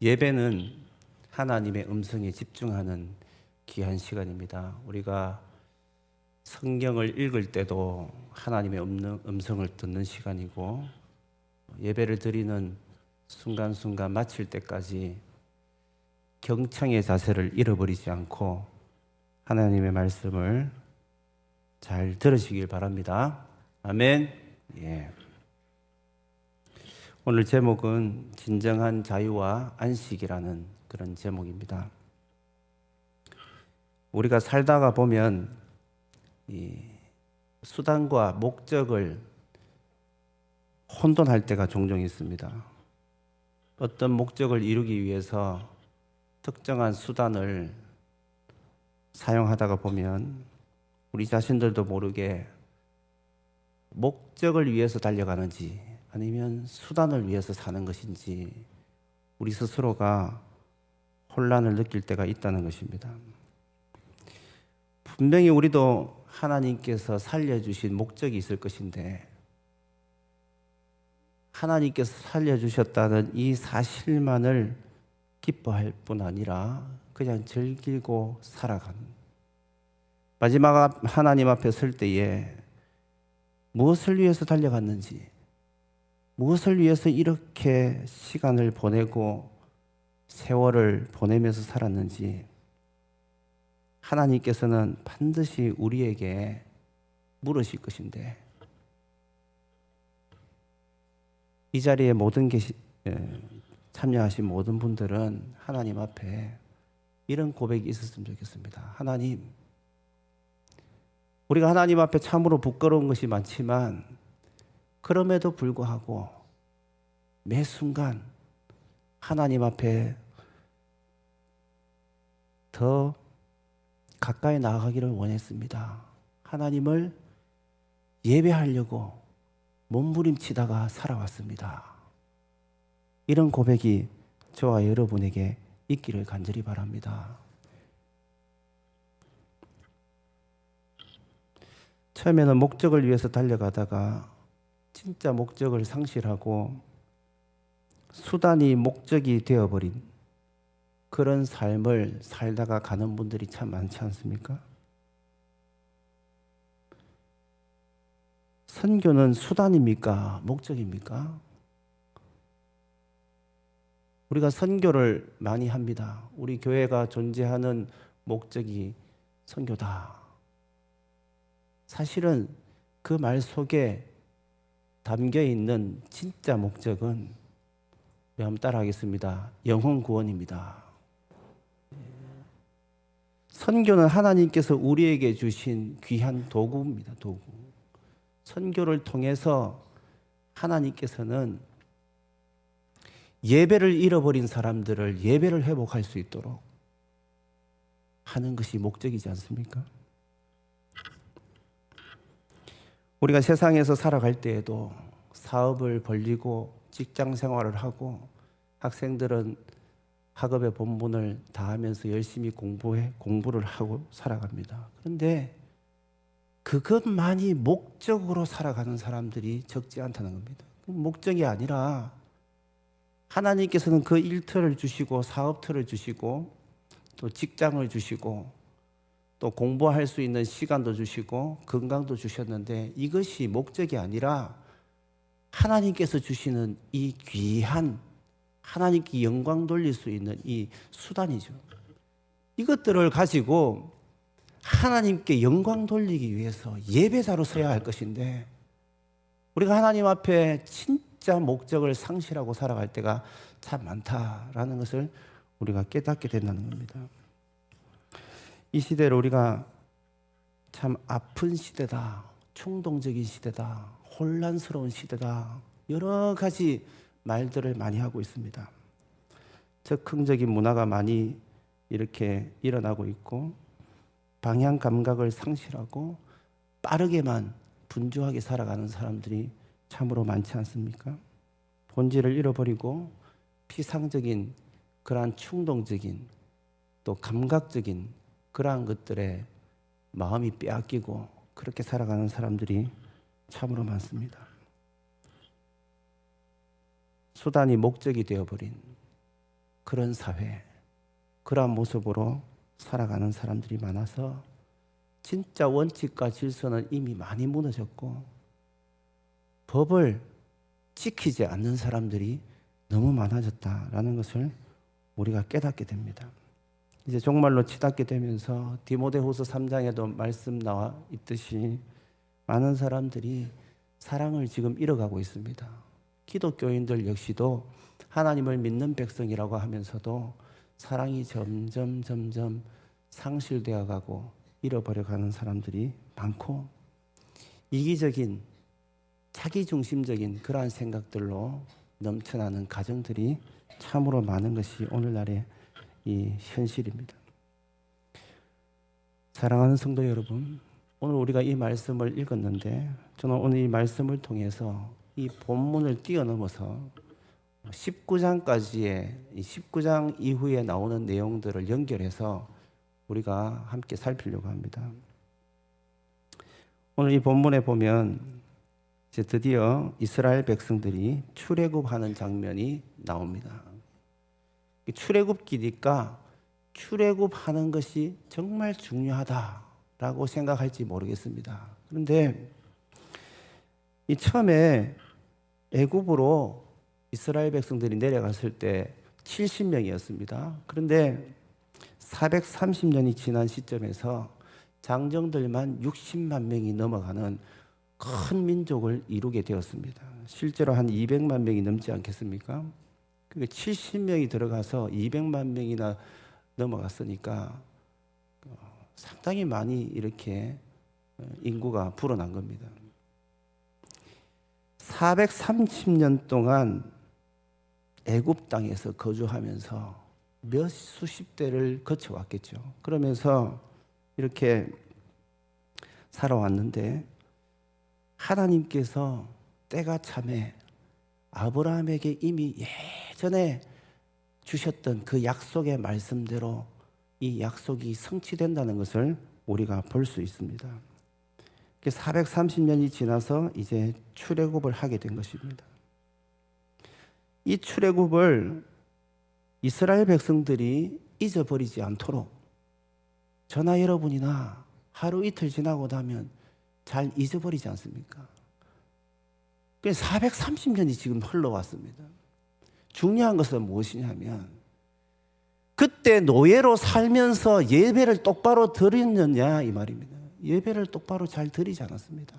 예배는 하나님의 음성에 집중하는 귀한 시간입니다. 우리가 성경을 읽을 때도 하나님의 음성을 듣는 시간이고, 예배를 드리는 순간순간 마칠 때까지 경청의 자세를 잃어버리지 않고 하나님의 말씀을 잘 들으시길 바랍니다. 아멘. 예. 오늘 제목은 진정한 자유와 안식이라는 그런 제목입니다. 우리가 살다가 보면 이 수단과 목적을 혼돈할 때가 종종 있습니다. 어떤 목적을 이루기 위해서 특정한 수단을 사용하다가 보면 우리 자신들도 모르게 목적을 위해서 달려가는지 아니면 수단을 위해서 사는 것인지 우리 스스로가 혼란을 느낄 때가 있다는 것입니다. 분명히 우리도 하나님께서 살려주신 목적이 있을 것인데, 하나님께서 살려주셨다는 이 사실만을 기뻐할 뿐 아니라 그냥 즐기고 살아가는, 마지막 하나님 앞에 설 때에 무엇을 위해서 달려갔는지, 무엇을 위해서 이렇게 시간을 보내고 세월을 보내면서 살았는지 하나님께서는 반드시 우리에게 물으실 것인데, 이 자리에 참여하신 모든 분들은 하나님 앞에 이런 고백이 있었으면 좋겠습니다. 하나님, 우리가 하나님 앞에 참으로 부끄러운 것이 많지만 그럼에도 불구하고 매 순간 하나님 앞에 더 가까이 나아가기를 원했습니다. 하나님을 예배하려고 몸부림치다가 살아왔습니다. 이런 고백이 저와 여러분에게 있기를 간절히 바랍니다. 처음에는 목적을 위해서 달려가다가 진짜 목적을 상실하고 수단이 목적이 되어버린 그런 삶을 살다가 가는 분들이 참 많지 않습니까? 선교는 수단입니까? 목적입니까? 우리가 선교를 많이 합니다. 우리 교회가 존재하는 목적이 선교다. 사실은 그 말 속에 담겨 있는 진짜 목적은, 한번 따라하겠습니다. 영혼 구원입니다. 선교는 하나님께서 우리에게 주신 귀한 도구입니다. 도구. 선교를 통해서 하나님께서는 예배를 잃어버린 사람들을 예배를 회복할 수 있도록 하는 것이 목적이지 않습니까? 우리가 세상에서 살아갈 때에도 사업을 벌리고 직장 생활을 하고, 학생들은 학업의 본분을 다하면서 열심히 공부를 하고 살아갑니다. 그런데 그것만이 목적으로 살아가는 사람들이 적지 않다는 겁니다. 목적이 아니라 하나님께서는 그 일터를 주시고 사업터를 주시고 또 직장을 주시고 또 공부할 수 있는 시간도 주시고 건강도 주셨는데, 이것이 목적이 아니라 하나님께서 주시는 이 귀한, 하나님께 영광 돌릴 수 있는 이 수단이죠. 이것들을 가지고 하나님께 영광 돌리기 위해서 예배자로 서야 할 것인데, 우리가 하나님 앞에 진짜 목적을 상실하고 살아갈 때가 참 많다라는 것을 우리가 깨닫게 된다는 겁니다. 이 시대를 우리가 참 아픈 시대다, 충동적인 시대다, 혼란스러운 시대다, 여러 가지 말들을 많이 하고 있습니다. 적흥적인 문화가 많이 이렇게 일어나고 있고, 방향 감각을 상실하고 빠르게만 분주하게 살아가는 사람들이 참으로 많지 않습니까? 본질을 잃어버리고 피상적인 그러한 충동적인 또 감각적인 그러한 것들에 마음이 빼앗기고 그렇게 살아가는 사람들이 참으로 많습니다. 수단이 목적이 되어버린, 그런 사회, 그러한 모습으로 살아가는 사람들이 많아서 진짜 원칙과 질서는 이미 많이 무너졌고 법을 지키지 않는 사람들이 너무 많아졌다라는 것을 우리가 깨닫게 됩니다. 이제 종말로 치닫게 되면서 디모데후서 3장에도 말씀 나와 있듯이 많은 사람들이 사랑을 지금 잃어가고 있습니다. 기독교인들 역시도 하나님을 믿는 백성이라고 하면서도 사랑이 점점 상실되어 가고 잃어버려가는 사람들이 많고 이기적인 자기중심적인 그러한 생각들로 넘쳐나는 가정들이 참으로 많은 것이 오늘날의 이 현실입니다. 사랑하는 성도 여러분, 오늘 우리가 이 말씀을 읽었는데 저는 오늘 이 말씀을 통해서 이 본문을 뛰어넘어서 19장까지의 19장 이후에 나오는 내용들을 연결해서 우리가 함께 살피려고 합니다. 오늘 이 본문에 보면 이제 드디어 이스라엘 백성들이 출애굽하는 장면이 나옵니다. 출애굽기니까 출애굽하는 것이 정말 중요하다라고 생각할지 모르겠습니다. 그런데 이 처음에 애굽으로 이스라엘 백성들이 내려갔을 때 70명이었습니다. 그런데 430년이 지난 시점에서 장정들만 60만 명이 넘어가는 큰 민족을 이루게 되었습니다. 실제로 한 200만 명이 넘지 않겠습니까? 그러니까 70명이 들어가서 200만 명이나 넘어갔으니까 상당히 많이 이렇게 인구가 불어난 겁니다. 430년 동안 애굽 땅에서 거주하면서 몇 수십 대를 거쳐왔겠죠. 그러면서 이렇게 살아왔는데 하나님께서 때가 참에 아브라함에게 이미 예전에 주셨던 그 약속의 말씀대로 이 약속이 성취된다는 것을 우리가 볼 수 있습니다. 430년이 지나서 이제 출애굽을 하게 된 것입니다. 이 출애굽을 이스라엘 백성들이 잊어버리지 않도록 저나 여러분이나 하루 이틀 지나고 나면 잘 잊어버리지 않습니까? 430년이 지금 흘러왔습니다. 중요한 것은 무엇이냐면 그때 노예로 살면서 예배를 똑바로 드렸느냐 이 말입니다. 예배를 똑바로 잘 드리지 않았습니다.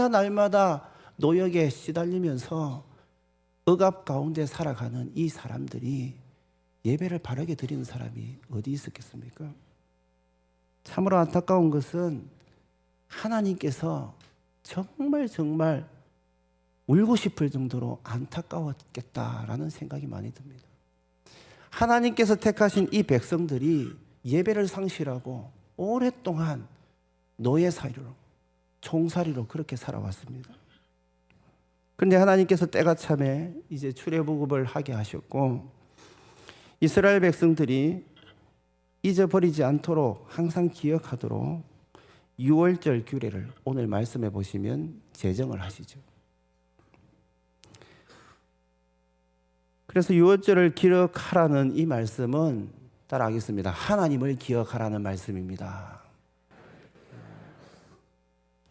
날마다 노역에 시달리면서 억압 가운데 살아가는 이 사람들이 예배를 바르게 드리는 사람이 어디 있었겠습니까? 참으로 안타까운 것은 하나님께서 정말 울고 싶을 정도로 안타까웠겠다라는 생각이 많이 듭니다. 하나님께서 택하신 이 백성들이 예배를 상실하고 오랫동안 노예살이로 종살이로 그렇게 살아왔습니다. 그런데 하나님께서 때가 참에 이제 출애굽을 하게 하셨고 이스라엘 백성들이 잊어버리지 않도록 항상 기억하도록 유월절 규례를 오늘 말씀해 보시면 제정을 하시죠. 그래서 유월절을 기억하라는 이 말씀은 따라하겠습니다. 하나님을 기억하라는 말씀입니다.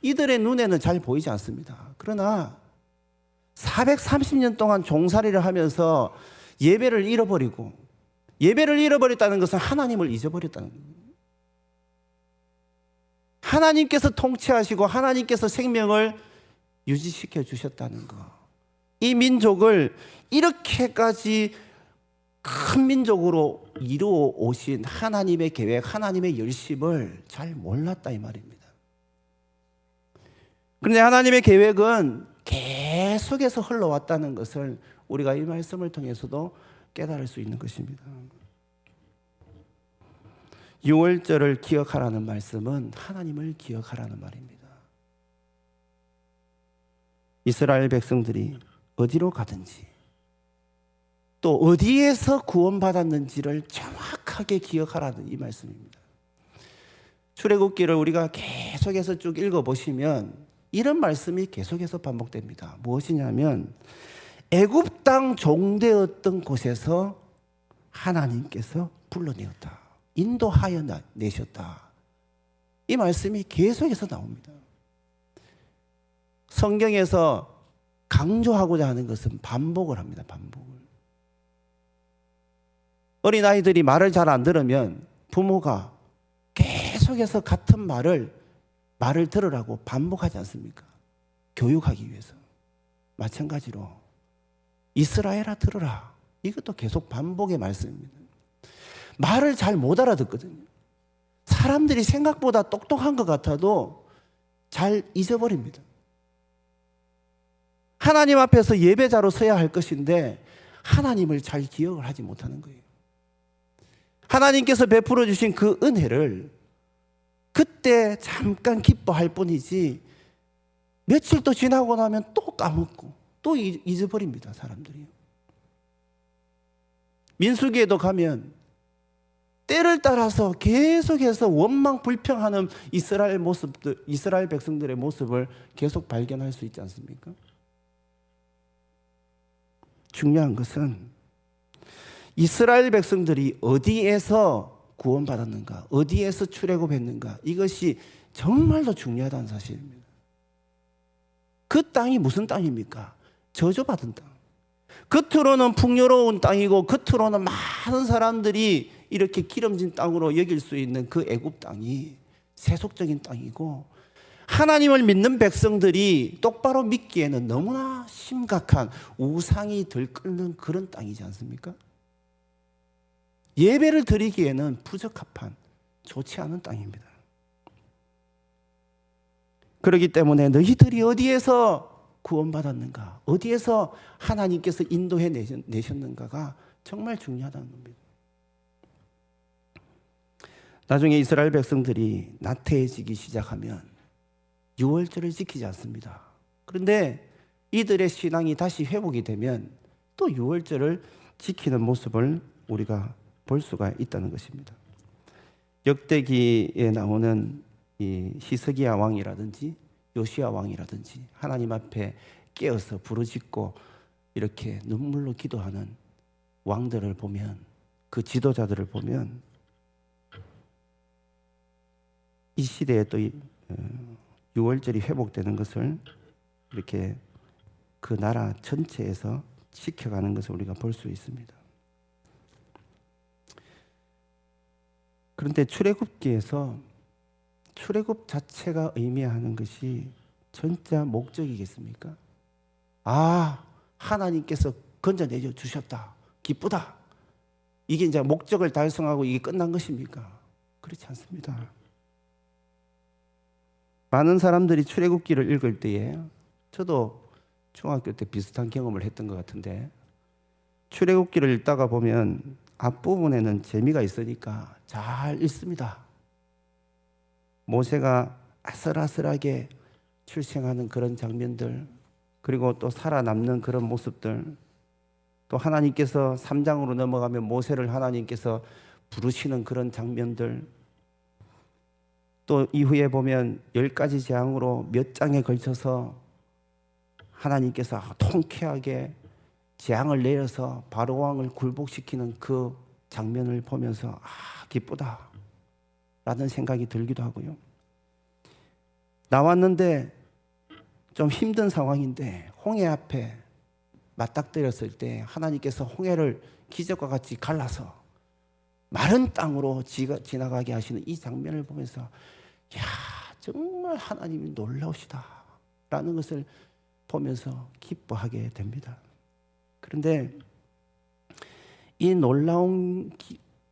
이들의 눈에는 잘 보이지 않습니다. 그러나 430년 동안 종살이를 하면서 예배를 잃어버리고 예배를 잃어버렸다는 것은 하나님을 잊어버렸다는 겁니다. 하나님께서 통치하시고 하나님께서 생명을 유지시켜 주셨다는 것. 이 민족을 이렇게까지 큰 민족으로 이루어 오신 하나님의 계획, 하나님의 열심을 잘 몰랐다 이 말입니다. 그런데 하나님의 계획은 계속해서 흘러왔다는 것을 우리가 이 말씀을 통해서도 깨달을 수 있는 것입니다. 유월절을 기억하라는 말씀은 하나님을 기억하라는 말입니다. 이스라엘 백성들이 어디로 가든지 또 어디에서 구원받았는지를 정확하게 기억하라는 이 말씀입니다. 출애굽기를 우리가 계속해서 쭉 읽어보시면 이런 말씀이 계속해서 반복됩니다. 무엇이냐면 애굽 땅 종되었던 곳에서 하나님께서 불러내었다. 인도하여 내셨다. 이 말씀이 계속해서 나옵니다. 성경에서 강조하고자 하는 것은 반복을 합니다. 반복을. 어린아이들이 말을 잘 안 들으면 부모가 계속해서 같은 말을 들으라고 반복하지 않습니까? 교육하기 위해서. 마찬가지로 이스라엘아 들으라. 이것도 계속 반복의 말씀입니다. 말을 잘 못 알아듣거든요. 사람들이 생각보다 똑똑한 것 같아도 잘 잊어버립니다. 하나님 앞에서 예배자로 서야 할 것인데 하나님을 잘 기억을 하지 못하는 거예요. 하나님께서 베풀어 주신 그 은혜를 그때 잠깐 기뻐할 뿐이지 며칠 또 지나고 나면 또 까먹고 또 잊어버립니다. 사람들이. 민수기에도 가면 때를 따라서 계속해서 원망 불평하는 이스라엘 백성들의 모습을 계속 발견할 수 있지 않습니까? 중요한 것은 이스라엘 백성들이 어디에서 구원받았는가, 어디에서 출애굽했는가, 이것이 정말로 중요하다는 사실입니다. 그 땅이 무슨 땅입니까? 저주받은 땅. 겉으로는 풍요로운 땅이고 겉으로는 많은 사람들이 이렇게 기름진 땅으로 여길 수 있는 그 애굽 땅이 세속적인 땅이고, 하나님을 믿는 백성들이 똑바로 믿기에는 너무나 심각한 우상이 들끓는 그런 땅이지 않습니까? 예배를 드리기에는 부적합한, 좋지 않은 땅입니다. 그렇기 때문에 너희들이 어디에서 구원받았는가, 어디에서 하나님께서 인도해 내셨는가가 정말 중요하다는 겁니다. 나중에 이스라엘 백성들이 나태해지기 시작하면 유월절을 지키지 않습니다. 그런데 이들의 신앙이 다시 회복이 되면 또 유월절을 지키는 모습을 우리가 볼 수가 있다는 것입니다. 역대기에 나오는 이 히스기야 왕이라든지 요시야 왕이라든지 하나님 앞에 깨어서 부르짖고 이렇게 눈물로 기도하는 왕들을 보면, 그 지도자들을 보면 이 시대에 또 유월절이 회복되는 것을 이렇게 그 나라 전체에서 지켜가는 것을 우리가 볼 수 있습니다. 그런데 출애굽기에서 출애굽 자체가 의미하는 것이 진짜 목적이겠습니까? 아, 하나님께서 건져내 주셨다, 기쁘다, 이게 이제 목적을 달성하고 이게 끝난 것입니까? 그렇지 않습니다. 많은 사람들이 출애굽기를 읽을 때에, 저도 중학교 때 비슷한 경험을 했던 것 같은데, 출애굽기를 읽다가 보면 앞부분에는 재미가 있으니까 잘 읽습니다. 모세가 아슬아슬하게 출생하는 그런 장면들, 그리고 또 살아남는 그런 모습들, 또 하나님께서 3장으로 넘어가면 모세를 하나님께서 부르시는 그런 장면들, 또 이후에 보면 10가지 재앙으로 몇 장에 걸쳐서 하나님께서 통쾌하게 재앙을 내려서 바로 왕을 굴복시키는 그 장면을 보면서 기쁘다 라는 생각이 들기도 하고요. 나왔는데 좀 힘든 상황인데 홍해 앞에 맞닥뜨렸을 때 하나님께서 홍해를 기적과 같이 갈라서 마른 땅으로 지나가게 하시는 이 장면을 보면서, 야, 정말 하나님이 놀라우시다 라는 것을 보면서 기뻐하게 됩니다. 그런데 이 놀라운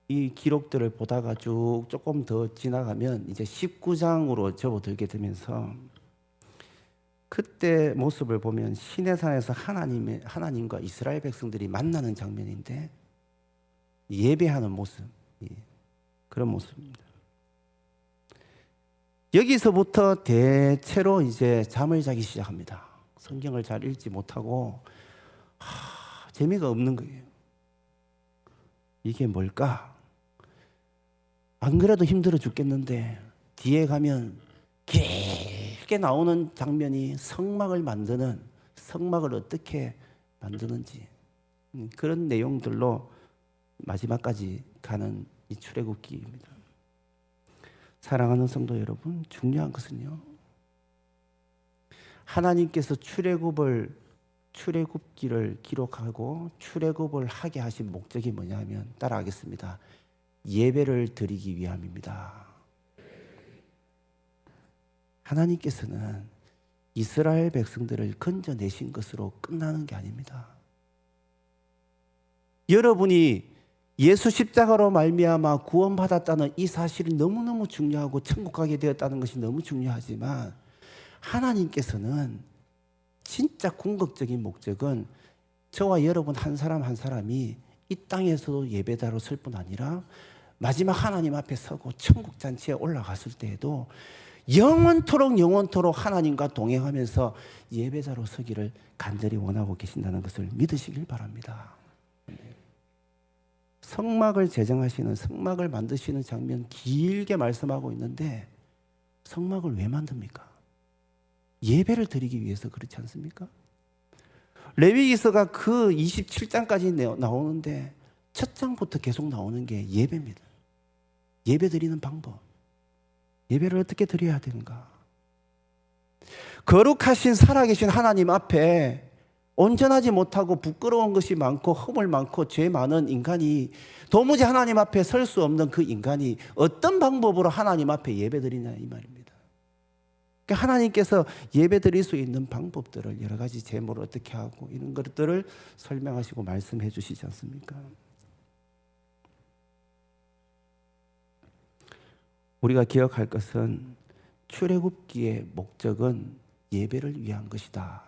이 기록들을 보다가 쭉 조금 더 지나가면 이제 19장으로 접어들게 되면서, 그때 모습을 보면 시내산에서 하나님과 이스라엘 백성들이 만나는 장면인데, 예배하는 모습, 그런 모습입니다. 여기서부터 대체로 이제 잠을 자기 시작합니다. 성경을 잘 읽지 못하고 재미가 없는 거예요. 이게 뭘까? 안 그래도 힘들어 죽겠는데 뒤에 가면 길게 나오는 장면이 성막을 만드는, 성막을 어떻게 만드는지 그런 내용들로 마지막까지 가는 이 출애굽기입니다. 사랑하는 성도 여러분, 중요한 것은요, 하나님께서 출애굽기를 기록하고 출애굽을 하게 하신 목적이 뭐냐면 따라하겠습니다. 예배를 드리기 위함입니다. 하나님께서는 이스라엘 백성들을 건져내신 것으로 끝나는 게 아닙니다. 여러분이 예수 십자가로 말미암아 구원받았다는 이 사실이 너무너무 중요하고 천국 가게 되었다는 것이 너무 중요하지만 하나님께서는 진짜 궁극적인 목적은 저와 여러분 한 사람 한 사람이 이 땅에서도 예배자로 설 뿐 아니라 마지막 하나님 앞에 서고 천국 잔치에 올라갔을 때에도 영원토록 하나님과 동행하면서 예배자로 서기를 간절히 원하고 계신다는 것을 믿으시길 바랍니다. 성막을 제정하시는, 성막을 만드시는 장면 길게 말씀하고 있는데 성막을 왜 만듭니까? 예배를 드리기 위해서 그렇지 않습니까? 레위기서가 그 27장까지 나오는데 첫 장부터 계속 나오는 게 예배입니다. 예배 드리는 방법. 예배를 어떻게 드려야 되는가? 거룩하신 살아계신 하나님 앞에 온전하지 못하고 부끄러운 것이 많고 허물 많고 죄 많은 인간이 도무지 하나님 앞에 설 수 없는 그 인간이 어떤 방법으로 하나님 앞에 예배 드리냐 이 말입니다. 그러니까 하나님께서 예배 드릴 수 있는 방법들을 여러 가지 제목을 어떻게 하고 이런 것들을 설명하시고 말씀해 주시지 않습니까? 우리가 기억할 것은 출애굽기의 목적은 예배를 위한 것이다.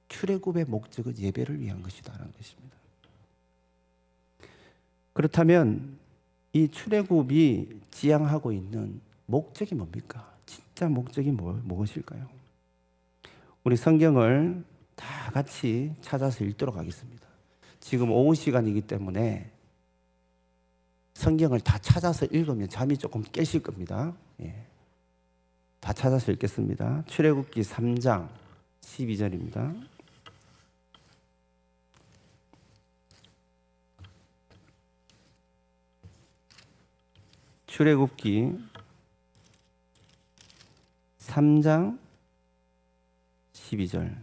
출애굽의 목적은 예배를 위한 것이다라는 것입니다. 그렇다면 이 출애굽이 지향하고 있는 목적이 뭡니까? 진짜 목적이 무엇일까요? 우리 성경을 다 같이 찾아서 읽도록 하겠습니다. 지금 오후 시간이기 때문에 성경을 다 찾아서 읽으면 잠이 조금 깨실 겁니다. 예. 다 찾아서 읽겠습니다. 출애굽기 3장 12절입니다. 출애굽기 3장 12절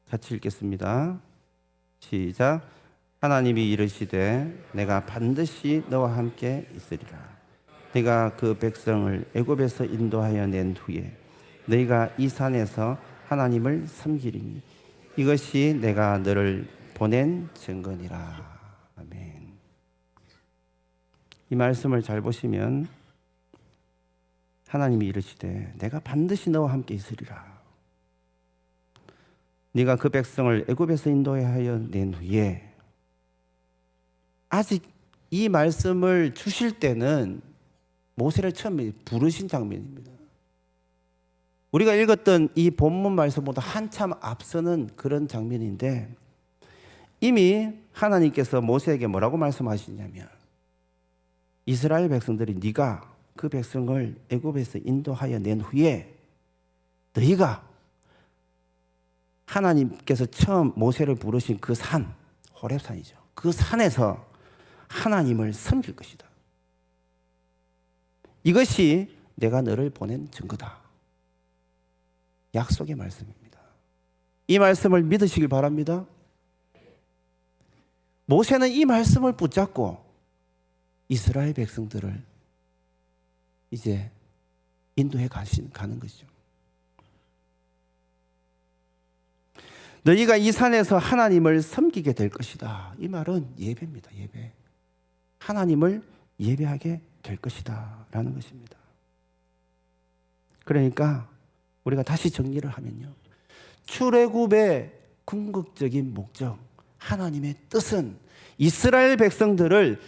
같이 읽겠습니다. 시작. 하나님이 이르시되 내가 반드시 너와 함께 있으리라. 네가 그 백성을 애굽에서 인도하여 낸 후에 너희가 이 산에서 하나님을 섬기리니 이것이 내가 너를 보낸 증거니라. 아멘. 이 말씀을 잘 보시면 하나님이 이르시되 내가 반드시 너와 함께 있으리라. 네가 그 백성을 애굽에서 인도하여 낸 후에 아직 이 말씀을 주실 때는 모세를 처음 부르신 장면입니다. 우리가 읽었던 이 본문 말씀보다 한참 앞서는 그런 장면인데 이미 하나님께서 모세에게 뭐라고 말씀하시냐면 이스라엘 백성들이 네가 그 백성을 애굽에서 인도하여 낸 후에 너희가 하나님께서 처음 모세를 부르신 그 산, 호렙산이죠. 그 산에서 하나님을 섬길 것이다. 이것이 내가 너를 보낸 증거다. 약속의 말씀입니다. 이 말씀을 믿으시길 바랍니다. 모세는 이 말씀을 붙잡고 이스라엘 백성들을 이제 인도해 가는 것이죠. 너희가 이 산에서 하나님을 섬기게 될 것이다. 이 말은 예배입니다. 예배. 하나님을 예배하게 될 것이다 라는 것입니다. 그러니까 우리가 다시 정리를 하면요, 출애굽의 궁극적인 목적, 하나님의 뜻은 이스라엘 백성들을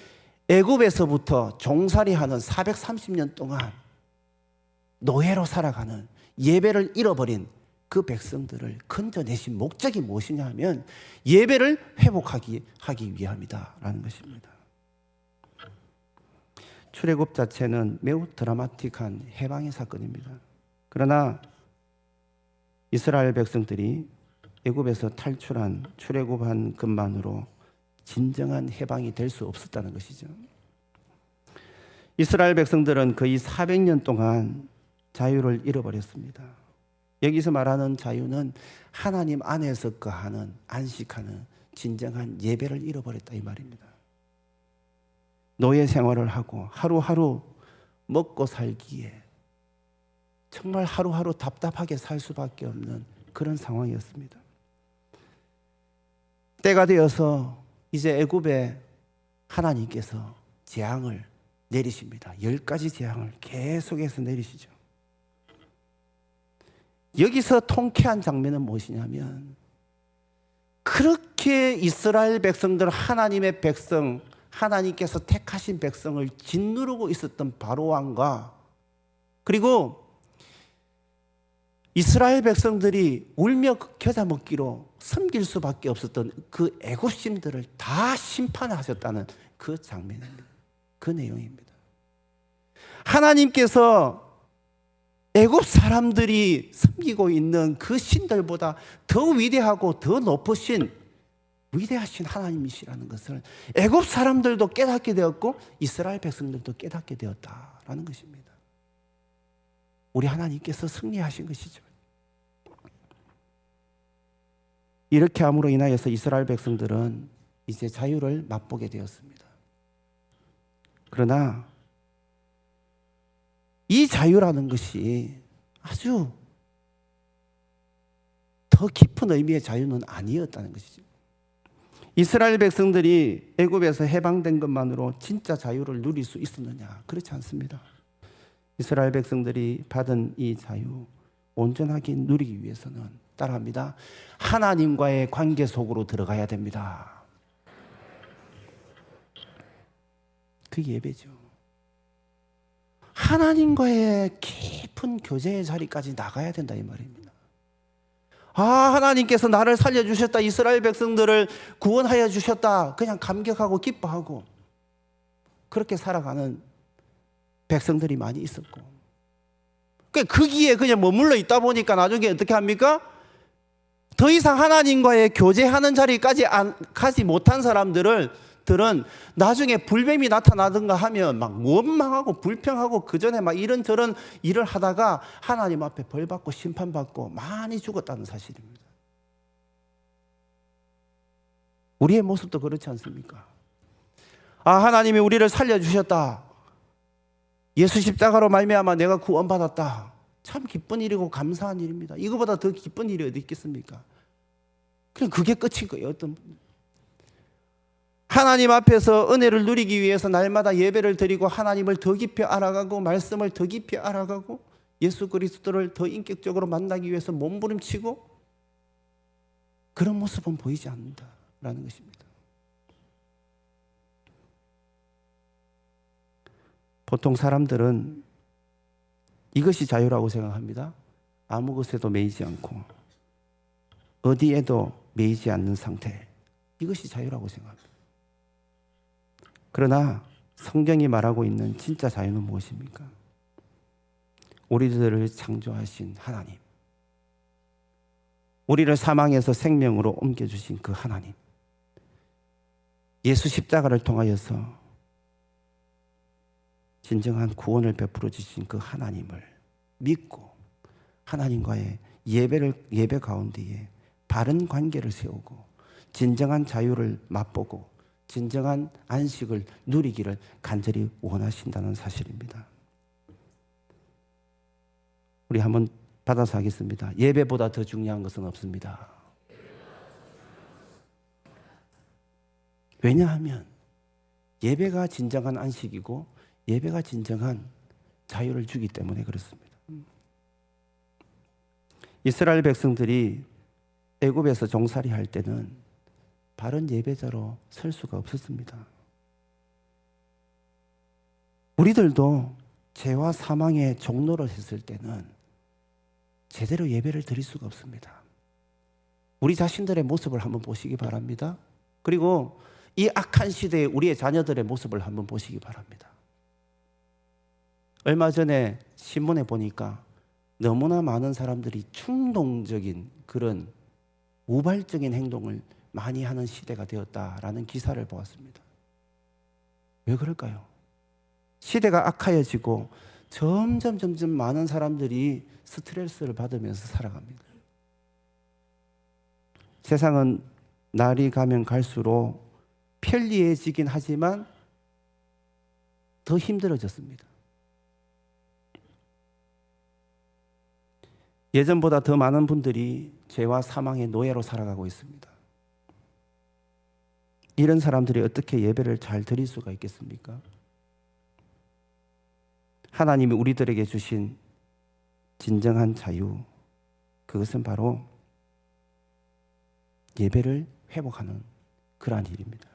애굽에서부터 종살이하는 430년 동안 노예로 살아가는 예배를 잃어버린 그 백성들을 건져내신 목적이 무엇이냐 하면 예배를 회복하기 위함이다라는 것입니다. 출애굽 자체는 매우 드라마틱한 해방의 사건입니다. 그러나 이스라엘 백성들이 애굽에서 탈출한 출애굽한 것만으로 진정한 해방이 될 수 없었다는 것이죠. 이스라엘 백성들은 거의 400년 동안 자유를 잃어버렸습니다. 여기서 말하는 자유는 하나님 안에서 거하는, 안식하는 진정한 예배를 잃어버렸다 이 말입니다. 노예 생활을 하고 하루하루 먹고 살기에 정말 하루하루 답답하게 살 수밖에 없는 그런 상황이었습니다. 때가 되어서 이제 애굽에 하나님께서 재앙을 내리십니다. 10가지 재앙을 계속해서 내리시죠. 여기서 통쾌한 장면은 무엇이냐면, 그렇게 이스라엘 백성들, 하나님의 백성, 하나님께서 택하신 백성을 짓누르고 있었던 바로왕과, 그리고 이스라엘 백성들이 울며 겨자 먹기로 섬길 수밖에 없었던 그 애굽신들을 다 심판하셨다는 그 장면입니다. 그 내용입니다. 하나님께서 애굽 사람들이 섬기고 있는 그 신들보다 더 위대하고 더 높으신 위대하신 하나님이시라는 것을 애굽 사람들도 깨닫게 되었고 이스라엘 백성들도 깨닫게 되었다라는 것입니다. 우리 하나님께서 승리하신 것이죠. 이렇게 함으로 인하여서 이스라엘 백성들은 이제 자유를 맛보게 되었습니다. 그러나 이 자유라는 것이 아주 더 깊은 의미의 자유는 아니었다는 것이죠. 이스라엘 백성들이 애굽에서 해방된 것만으로 진짜 자유를 누릴 수 있었느냐? 그렇지 않습니다. 이스라엘 백성들이 받은 이 자유 온전하게 누리기 위해서는 따라합니다. 하나님과의 관계 속으로 들어가야 됩니다. 그게 예배죠. 하나님과의 깊은 교제의 자리까지 나가야 된다 이 말입니다. 하나님께서 나를 살려주셨다, 이스라엘 백성들을 구원하여 주셨다, 그냥 감격하고 기뻐하고 그렇게 살아가는 백성들이 많이 있었고, 거기에 그냥 머물러 있다 보니까 나중에 어떻게 합니까? 더 이상 하나님과의 교제하는 자리까지 가지 못한 사람들은 나중에 불뱀이 나타나든가 하면 막 원망하고 불평하고 그 전에 막 이런저런 일을 하다가 하나님 앞에 벌받고 심판받고 많이 죽었다는 사실입니다. 우리의 모습도 그렇지 않습니까? 하나님이 우리를 살려주셨다, 예수 십자가로 말미암아 내가 구원받았다, 참 기쁜 일이고 감사한 일입니다. 이거보다 더 기쁜 일이 어디 있겠습니까? 그냥 그게 끝인 거예요. 하나님 앞에서 은혜를 누리기 위해서 날마다 예배를 드리고 하나님을 더 깊이 알아가고 말씀을 더 깊이 알아가고 예수 그리스도를 더 인격적으로 만나기 위해서 몸부림치고, 그런 모습은 보이지 않는다라는 것입니다. 보통 사람들은 이것이 자유라고 생각합니다. 아무 것에도 매이지 않고 어디에도 매이지 않는 상태, 이것이 자유라고 생각합니다. 그러나 성경이 말하고 있는 진짜 자유는 무엇입니까? 우리들을 창조하신 하나님, 우리를 사망에서 생명으로 옮겨주신 그 하나님, 예수 십자가를 통하여서 진정한 구원을 베풀어 주신 그 하나님을 믿고 하나님과의 예배 가운데에 바른 관계를 세우고 진정한 자유를 맛보고 진정한 안식을 누리기를 간절히 원하신다는 사실입니다. 우리 한번 받아서 하겠습니다. 예배보다 더 중요한 것은 없습니다. 왜냐하면 예배가 진정한 안식이고 예배가 진정한 자유를 주기 때문에 그렇습니다. 이스라엘 백성들이 애굽에서 종살이 할 때는 바른 예배자로 설 수가 없었습니다. 우리들도 죄와 사망의 종로를 했을 때는 제대로 예배를 드릴 수가 없습니다. 우리 자신들의 모습을 한번 보시기 바랍니다. 그리고 이 악한 시대에 우리의 자녀들의 모습을 한번 보시기 바랍니다. 얼마 전에 신문에 보니까 너무나 많은 사람들이 충동적인 그런 우발적인 행동을 많이 하는 시대가 되었다라는 기사를 보았습니다. 왜 그럴까요? 시대가 악하여지고 점점 많은 사람들이 스트레스를 받으면서 살아갑니다. 세상은 날이 가면 갈수록 편리해지긴 하지만 더 힘들어졌습니다. 예전보다 더 많은 분들이 죄와 사망의 노예로 살아가고 있습니다. 이런 사람들이 어떻게 예배를 잘 드릴 수가 있겠습니까? 하나님이 우리들에게 주신 진정한 자유, 그것은 바로 예배를 회복하는 그러한 일입니다.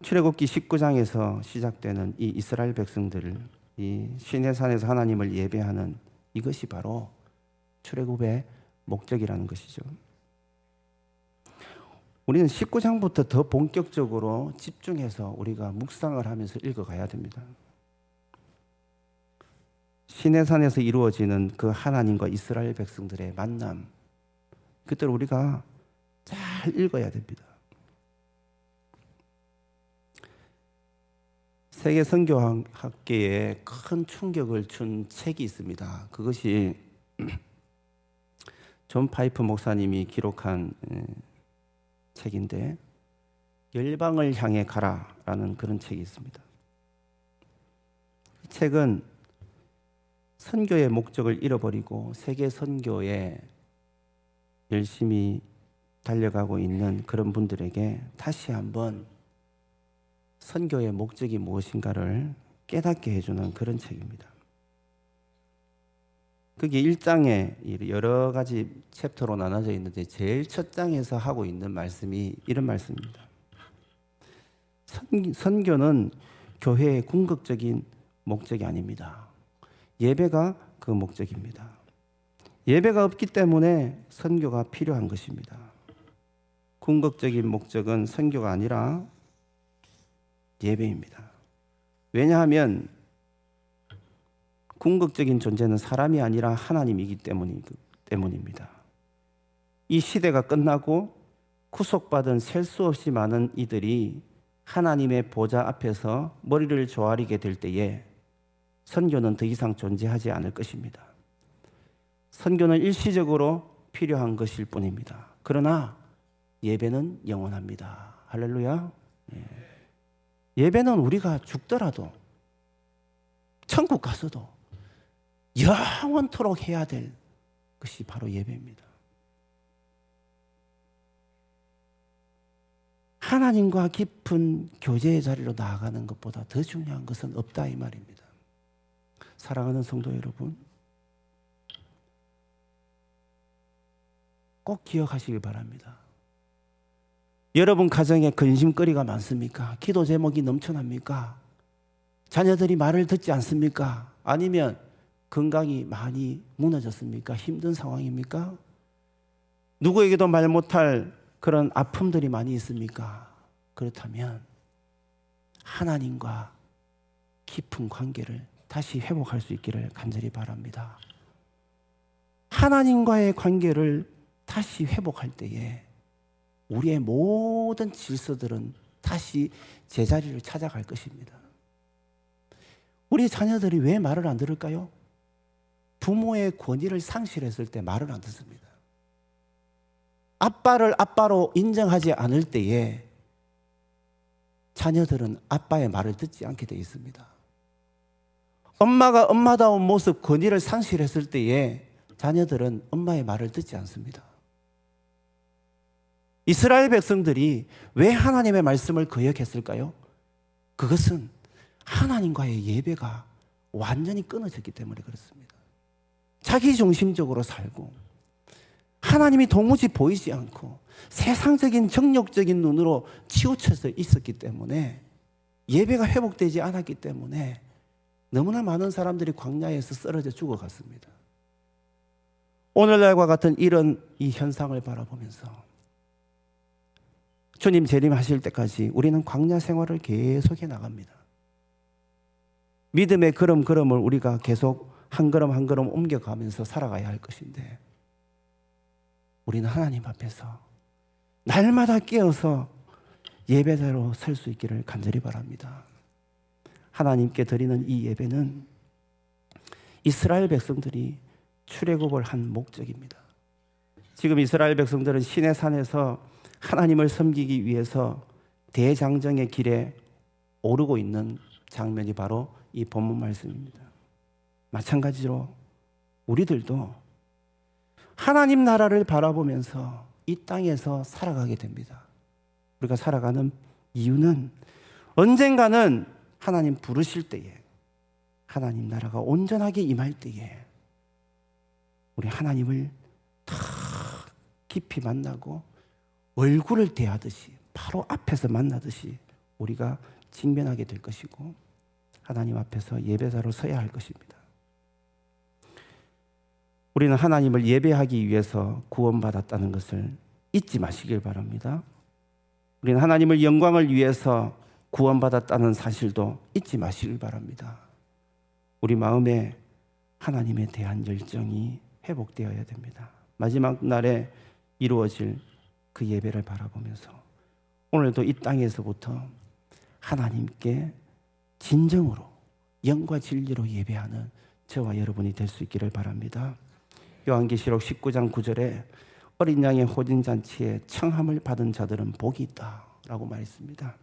출애굽기 19장에서 시작되는 이 이스라엘 백성들을 이 시내산에서 하나님을 예배하는 이것이 바로 출애굽의 목적이라는 것이죠. 우리는 19장부터 더 본격적으로 집중해서 우리가 묵상을 하면서 읽어가야 됩니다. 시내산에서 이루어지는 그 하나님과 이스라엘 백성들의 만남, 그때를 우리가 잘 읽어야 됩니다. 세계 선교학계에 큰 충격을 준 책이 있습니다. 그것이 존 파이프 목사님이 기록한 책인데, 열방을 향해 가라라는 그런 책이 있습니다. 이 책은 선교의 목적을 잃어버리고 세계 선교에 열심히 달려가고 있는 그런 분들에게 다시 한번 선교의 목적이 무엇인가를 깨닫게 해주는 그런 책입니다. 그게 1장에 여러 가지 챕터로 나눠져 있는데 제일 첫 장에서 하고 있는 말씀이 이런 말씀입니다. 선교는 교회의 궁극적인 목적이 아닙니다. 예배가 그 목적입니다. 예배가 없기 때문에 선교가 필요한 것입니다. 궁극적인 목적은 선교가 아니라 예배입니다. 왜냐하면 궁극적인 존재는 사람이 아니라 하나님이기 때문입니다. 이 시대가 끝나고 구속받은 셀 수 없이 많은 이들이 하나님의 보좌 앞에서 머리를 조아리게 될 때에 선교는 더 이상 존재하지 않을 것입니다. 선교는 일시적으로 필요한 것일 뿐입니다. 그러나 예배는 영원합니다. 할렐루야. 예배는 우리가 죽더라도 천국 가서도 영원토록 해야 될 것이 바로 예배입니다. 하나님과 깊은 교제의 자리로 나아가는 것보다 더 중요한 것은 없다 이 말입니다. 사랑하는 성도 여러분, 꼭 기억하시길 바랍니다. 여러분 가정에 근심거리가 많습니까? 기도 제목이 넘쳐납니까? 자녀들이 말을 듣지 않습니까? 아니면 건강이 많이 무너졌습니까? 힘든 상황입니까? 누구에게도 말 못할 그런 아픔들이 많이 있습니까? 그렇다면 하나님과 깊은 관계를 다시 회복할 수 있기를 간절히 바랍니다. 하나님과의 관계를 다시 회복할 때에 우리의 모든 질서들은 다시 제자리를 찾아갈 것입니다. 우리 자녀들이 왜 말을 안 들을까요? 부모의 권위를 상실했을 때 말을 안 듣습니다. 아빠를 아빠로 인정하지 않을 때에 자녀들은 아빠의 말을 듣지 않게 되어 있습니다. 엄마가 엄마다운 모습, 권위를 상실했을 때에 자녀들은 엄마의 말을 듣지 않습니다. 이스라엘 백성들이 왜 하나님의 말씀을 거역했을까요? 그것은 하나님과의 예배가 완전히 끊어졌기 때문에 그렇습니다. 자기중심적으로 살고 하나님이 도무지 보이지 않고 세상적인 정욕적인 눈으로 치우쳐져 있었기 때문에 예배가 회복되지 않았기 때문에 너무나 많은 사람들이 광야에서 쓰러져 죽어갔습니다. 오늘날과 같은 이런 이 현상을 바라보면서 주님 재림하실 때까지 우리는 광야 생활을 계속해 나갑니다. 믿음의 걸음을 우리가 계속 한 걸음 한 걸음 옮겨가면서 살아가야 할 것인데 우리는 하나님 앞에서 날마다 깨어서 예배대로 설 수 있기를 간절히 바랍니다. 하나님께 드리는 이 예배는 이스라엘 백성들이 출애굽을 한 목적입니다. 지금 이스라엘 백성들은 시내산에서 하나님을 섬기기 위해서 대장정의 길에 오르고 있는 장면이 바로 이 본문 말씀입니다. 마찬가지로 우리들도 하나님 나라를 바라보면서 이 땅에서 살아가게 됩니다. 우리가 살아가는 이유는 언젠가는 하나님 부르실 때에, 하나님 나라가 온전하게 임할 때에 우리 하나님을 다 깊이 만나고 얼굴을 대하듯이 바로 앞에서 만나듯이 우리가 직면하게 될 것이고 하나님 앞에서 예배자로 서야 할 것입니다. 우리는 하나님을 예배하기 위해서 구원받았다는 것을 잊지 마시길 바랍니다. 우리는 하나님을 영광을 위해서 구원받았다는 사실도 잊지 마시길 바랍니다. 우리 마음에 하나님에 대한 열정이 회복되어야 됩니다. 마지막 날에 이루어질 그 예배를 바라보면서 오늘도 이 땅에서부터 하나님께 진정으로 영과 진리로 예배하는 저와 여러분이 될 수 있기를 바랍니다. 요한계시록 19장 9절에 어린 양의 호진잔치에 청함을 받은 자들은 복이 있다라고 말했습니다.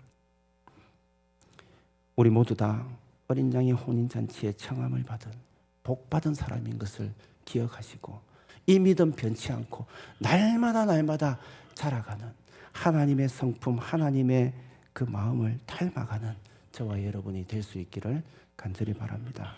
우리 모두 다 어린 양의 혼인잔치에 청함을 받은 복받은 사람인 것을 기억하시고 이 믿음 변치 않고 날마다 자라가는 하나님의 성품, 하나님의 그 마음을 닮아가는 저와 여러분이 될 수 있기를 간절히 바랍니다.